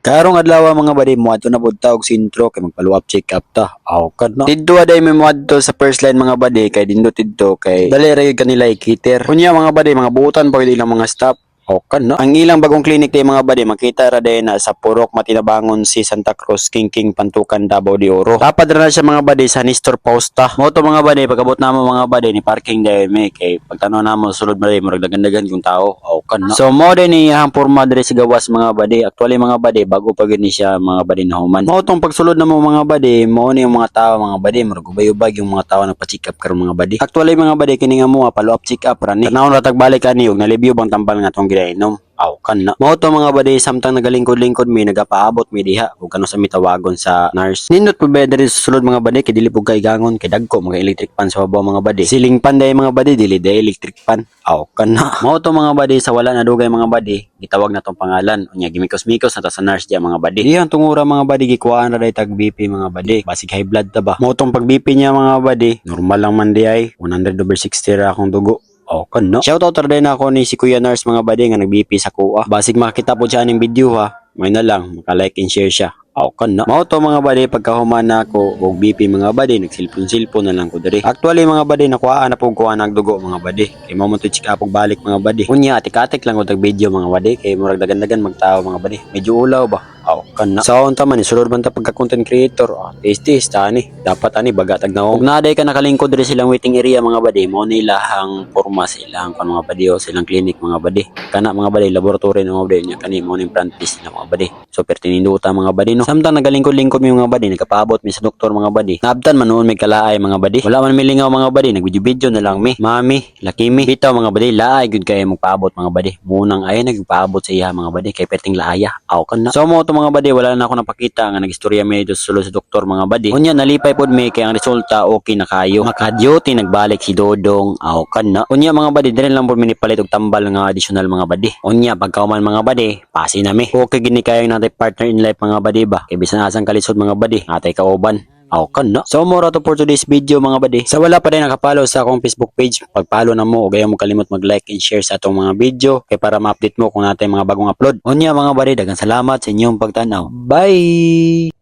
Karong adlaw mga buddy mo adto na pud ta og sentro kay magpaluap check up ta. Aw kad no. Didto aday may moadto sa first line mga buddy kay dindot didto kay dali ra gyud kanila ikiter. Kunya mga buddy mga buutan pa gyud ilang mga staff. Okay, no? Ang ilang bagong clinic day mga buddy, makita ra day na sa Purok Matinabangon si Santa Cruz, King Pantukan, Davao de Oro. Tapad ra na siya mga buddy sa Nestor Pausta. Mo to mga buddy, pagabot namo mga buddy ni parking day may kay pagtanaw namo sulod buddy murag dagan-dagan yung tao. Okay, no? So mo din ni ang porma diri sa gawas mga buddy. Actually mga buddy, bago pa gid ni siya mga buddy na human. Mo tong pagsulod namo mga buddy, mo ni yung mga tao mga buddy, murag ubay-ubay yung mga tao nagpa-check up karon mga buddy. Actually mga buddy kini nga mo follow up check up ra ni. Tanawon ra tag balik ani og nalibyo bang tambal nga tong inom. Aw kan na. Mao to mga buddy samtang nagalingkod-lingkod mi nagapaabot mi diha ug kano sa mitawagon sa nurse. Nindot po ba diri sa sulod mga buddy kay dili pug kay gangon kay dagko mga electric fan sa babaw mga buddy. Siling pan day mga buddy dili day electric fan. Aw kan na. Mao to mga buddy sa wala na dugay mga buddy gitawag na tong pangalan unya gimikos-mikos na ta sa nurse diya mga buddy. Diyan tungura mga buddy gikuhaan ra day tag BP mga buddy. Basig high blood ta ba. Mao tong pag BP niya mga buddy normal lang man di ay 100/60 ra akong dugo. Okay, no? Shoutout rin ako ni si Kuya Nars mga buddy nga nag-BP sa kuha. Basig makita po siya ng video ha. May na lang, maka-like and share siya. Okay, no? Mao to mga buddy, pagkahuman na ako og BP mga buddy, nagsilpon-silpon na lang ko diri. Actually mga buddy, nakuhaan na po kuha nagdugo mga buddy. Kay mo to check up og balik mga buddy. Unya, atik-atik lang ko tag video mga buddy. Kay murag dagan-dagan magtao mga buddy. Medyo ulaw ba? Okay na. Sa unta man, sulod man ta pagka content creator. Taste ani. Dapat ani baga tag naong. Ug naday ka nakalingkod diri silang waiting area mga buddy. Mo nila ang porma silang kan mga buddy o silang clinic mga buddy. Kana mga buddy laboratory ng mga buddy nya kani mo ning practice nila mga buddy. Super tininduta mga buddy no. Samtang nagalingkod-lingkod mi mga buddy, nagkapaabot mi sa doktor mga buddy. Naabtan man noon may kalaay mga buddy. Wala man milingaw mga buddy, nagvideo-video na lang mi. Mami, lakimi. Bitaw mga buddy, laay gud kay magpaabot mga buddy. Munang ay nagpaabot sa iya mga buddy kay perting laaya. Aw kan na. So mo to mga buddy, wala na ako napakita nga nagistorya mi dito sa sulod sa doktor mga buddy. Unya nalipay pod mi kay ang resulta okay na kayo. Naka-duty nagbalik si Dodong. Aw kan na. Unya mga buddy, dire lang pod mi nipalit og tambal nga additional mga buddy. Unya pagkauman mga buddy, pasi na mi. Okay gini kayo natay partner in life mga buddy ba. Kay bisan asang kalisod mga buddy, atay kauban. Aw kan no. So mura to for today's video mga buddy. Sa wala pa rin nakapollow sa akong Facebook page, pag-follow na mo ug ayaw mo kalimot mag-like and share sa atong mga video kay para ma-update mo kung natay mga bagong upload. Unya mga buddy, daghang salamat sa inyong pagtanaw. Bye.